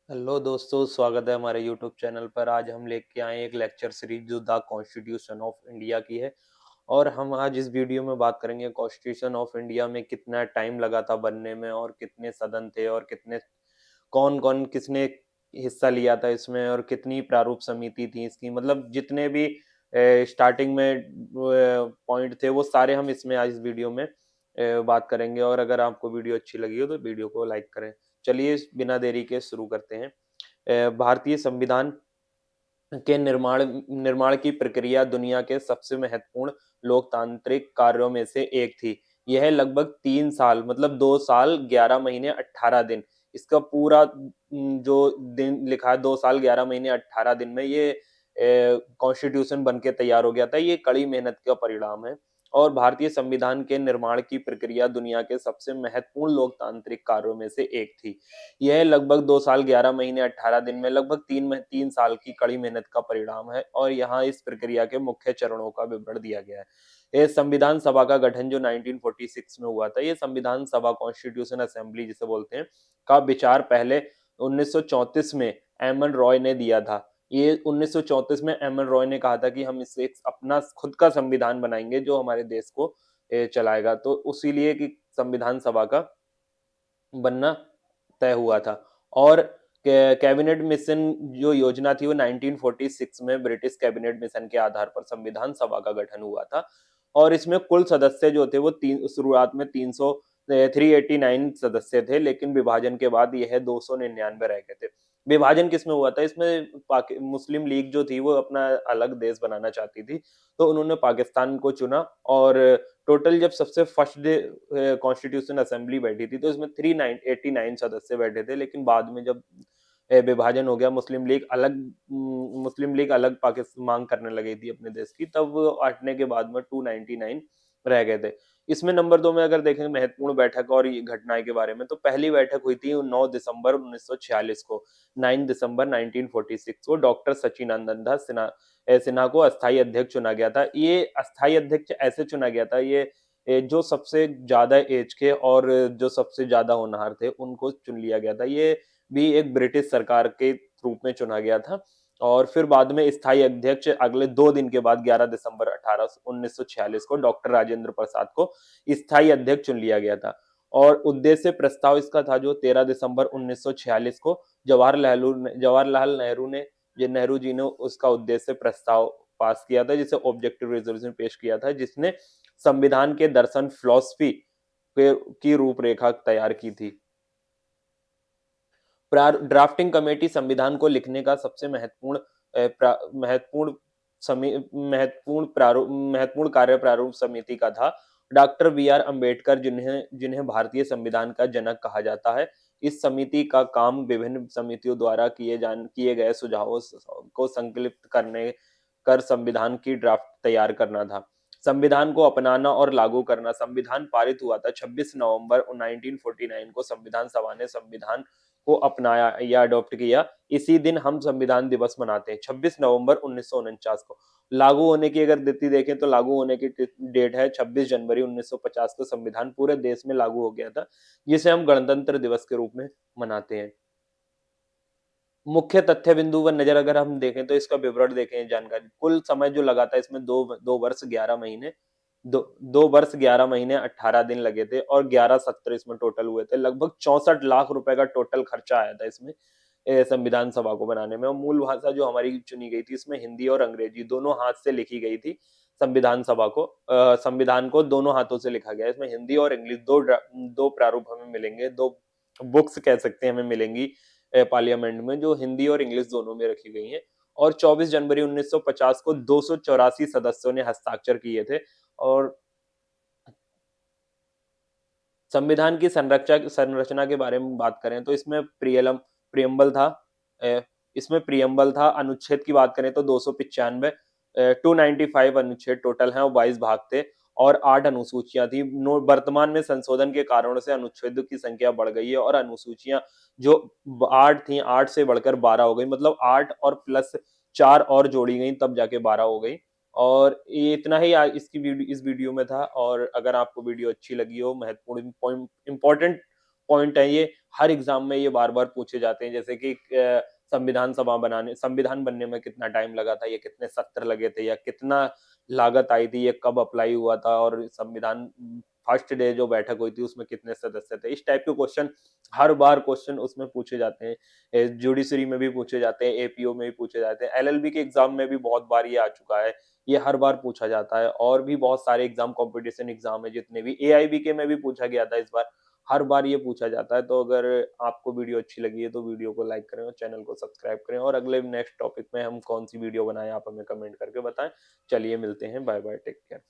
Hello दोस्तों, स्वागत है हमारे यूट्यूब चैनल पर। आज हम लेके आए हैं एक लेक्चर सीरीज जो द कॉन्स्टिट्यूशन ऑफ इंडिया की है। और हम आज इस वीडियो में बात करेंगे कॉन्स्टिट्यूशन ऑफ इंडिया में कितना टाइम लगा था बनने में, और कितने सदन थे, और कितने कौन कौन किसने हिस्सा लिया था इसमें, और कितनी प्रारूप समिति थी इसकी। मतलब जितने भी स्टार्टिंग में पॉइंट थे वो सारे हम इसमें आज इस वीडियो में बात करेंगे। और अगर आपको वीडियो अच्छी लगी हो तो वीडियो को लाइक करें। चलिए बिना देरी के शुरू करते हैं। भारतीय संविधान के निर्माण की प्रक्रिया दुनिया के सबसे महत्वपूर्ण लोकतांत्रिक कार्यों में से एक थी। यह लगभग 3 साल, मतलब 2 साल 11 महीने 18 दिन, इसका पूरा जो दिन लिखा है 2 साल 11 महीने 18 दिन में ये कॉन्स्टिट्यूशन बन के तैयार हो गया था। ये कड़ी मेहनत का परिणाम है। और भारतीय संविधान के निर्माण की प्रक्रिया दुनिया के सबसे महत्वपूर्ण लोकतांत्रिक कार्यों में से एक थी। यह लगभग 2 साल 11 महीने 18 दिन में लगभग 3 साल की कड़ी मेहनत का परिणाम है। और यहाँ इस प्रक्रिया के मुख्य चरणों का विवरण दिया गया है। ये संविधान सभा का गठन जो 1946 में हुआ था, ये संविधान सभा कॉन्स्टिट्यूशन असेंबली जिसे बोलते हैं, का विचार पहले 1934 में एमन रॉय ने दिया था। ये 1934 में एमन रॉय ने कहा था कि हम इससे एक अपना खुद का संविधान बनाएंगे जो हमारे देश को चलाएगा। तो उसी लिए कि संविधान सभा का बनना तय हुआ था। और कैबिनेट मिशन जो योजना थी वो 1946 में ब्रिटिश कैबिनेट मिशन के आधार पर संविधान सभा का गठन हुआ था। और इसमें कुल सदस्य जो थे वो तीन शुरुआत में 389 सदस्य थे, लेकिन विभाजन के बाद यह 299 रह गए थे। विभाजन किसमें हुआ था इसमें? मुस्लिम लीग जो थी वो अपना अलग देश बनाना चाहती थी, तो उन्होंने पाकिस्तान को चुना। और टोटल जब सबसे फर्स्ट डे कॉन्स्टिट्यूशन असेंबली बैठी थी तो इसमें 389 सदस्य बैठे थे, लेकिन बाद में जब विभाजन हो गया, मुस्लिम लीग अलग पाकिस्तान मांग करने लगी थी अपने देश की, तब वो हटने के बाद में 299 रह गए थे। इसमें नंबर 2 में अगर देखें महत्वपूर्ण बैठक और ये घटनाएं के बारे में, तो पहली बैठक हुई थी 9 दिसंबर 1946 को। 9 दिसंबर 1946 को डॉक्टर सच्चिदानंद सिन्हा को अस्थायी अध्यक्ष चुना गया था। ये अस्थायी अध्यक्ष ऐसे चुना गया था, ये जो सबसे ज्यादा एज के और जो सबसे ज्यादा होनहार थे उनको चुन लिया गया था। ये भी एक ब्रिटिश सरकार के रूप में चुना गया था। और फिर बाद में स्थायी अध्यक्ष अगले 2 दिन के बाद 11 दिसंबर 1946 को डॉक्टर राजेंद्र प्रसाद को स्थायी अध्यक्ष चुन लिया गया था। और उद्देश्य प्रस्ताव इसका था जो 13 दिसंबर 1946 को जवाहरलाल नेहरू जी ने उसका उद्देश्य प्रस्ताव पास किया था, जिसे ऑब्जेक्टिव रेजोल्यूशन पेश किया था, जिसने संविधान के दर्शन फिलॉसफी की रूपरेखा तैयार की थी। ड्राफ्टिंग कमेटी संविधान को लिखने का सबसे महत्वपूर्ण अ, प्रा महत्वपूर्ण महत्वपूर्ण कार्य प्रारूप समिति का था। डॉक्टर बी आर अम्बेडकर, जिन्हें जिन्हें भारतीय संविधान का जनक कहा जाता है। इस समिति का काम विभिन्न समितियों द्वारा किए गए सुझावों को संकलित करने कर संविधान की ड्राफ्ट तैयार करना था। संविधान को अपनाना और लागू करना। संविधान पारित हुआ था 26 नवंबर 1949 को। संविधान सभा ने संविधान को अपनाया या अडॉप्ट किया। इसी दिन हम संविधान दिवस मनाते हैं, 26 नवंबर 1949 को। लागू होने की अगर तिथि देखें तो लागू होने की डेट है 26 जनवरी 1950 को। संविधान पूरे देश में लागू हो गया था, जिसे हम गणतंत्र दिवस के रूप में मनाते हैं। मुख्य तथ्य बिंदु पर नजर अगर हम देखें तो इसका विवरण देखें, जानकारी। कुल समय जो लगा था इसमें 2 वर्ष 11 महीने 18 दिन लगे थे, और 11 सत्र इसमें टोटल हुए थे। लगभग 64 लाख रुपए का टोटल खर्चा आया था इसमें संविधान सभा को बनाने में। और मूल भाषा जो हमारी चुनी गई थी इसमें हिंदी और अंग्रेजी दोनों हाथ से लिखी गई थी। संविधान को दोनों हाथों से लिखा गया है। इसमें हिंदी और इंग्लिश दो प्रारूप हमें मिलेंगे, दो बुक्स कह सकते हैं हमें मिलेंगी पार्लियामेंट में, जो हिंदी और इंग्लिश दोनों में रखी गई हैं। और 24 जनवरी 1950 को 284 सदस्यों ने हस्ताक्षर किए थे। और संविधान की संरचना के बारे में बात करें तो इसमें प्रियम्बल था। अ, इसमें प्रियम्बल था। अनुच्छेद की बात करें तो 295, 295 अनुच्छेद टोटल हैं और 22 भाग थे। और 8 अनुसूचियां थी। वर्तमान में संशोधन के कारणों से अनुच्छेदों की संख्या बढ़ गई है, और अनुसूचियां जो 8 थी 8 से बढ़कर 12 हो गई। मतलब 8 और प्लस 4 और जोड़ी गई तब जाके 12 हो गई। और ये इतना ही इस वीडियो में था। और अगर आपको वीडियो अच्छी लगी हो, महत्वपूर्ण पॉइंट इंपॉर्टेंट पॉइंट है ये, हर एग्ज़ाम में ये बार-बार पूछे जाते हैं, जैसे कि संविधान बनने में कितना टाइम लगा था, ये कितने सत्र लगे थे या कितना लागत आई थी, ये कब अप्लाई हुआ था और संविधान फर्स्ट डे जो बैठक हुई थी, उसमें कितने सदस्य थे। इस टाइप के क्वेश्चन हर बार क्वेश्चन उसमें पूछे जाते हैं। जुडिशरी में भी पूछे जाते हैं, एपीओ में भी पूछे जाते हैं, एलएलबी के एग्ज़ाम में भी बहुत बार ये आ चुका है। ये हर बार पूछा जाता है और भी बहुत सारे एग्ज़ाम कॉम्पिटिशन एग्ज़ाम है जितने भी एआईबीके में भी पूछा गया था इस बार। हर बार ये पूछा जाता है, तो अगर आपको वीडियो अच्छी लगी है तो वीडियो को लाइक करें और चैनल को सब्सक्राइब करें और अगले नेक्स्ट टॉपिक में हम कौन-सी वीडियो बनाएँ आप हमें कमेंट करके बताएँ। चलिए मिलते हैं, बाय-बाय, टेक केयर।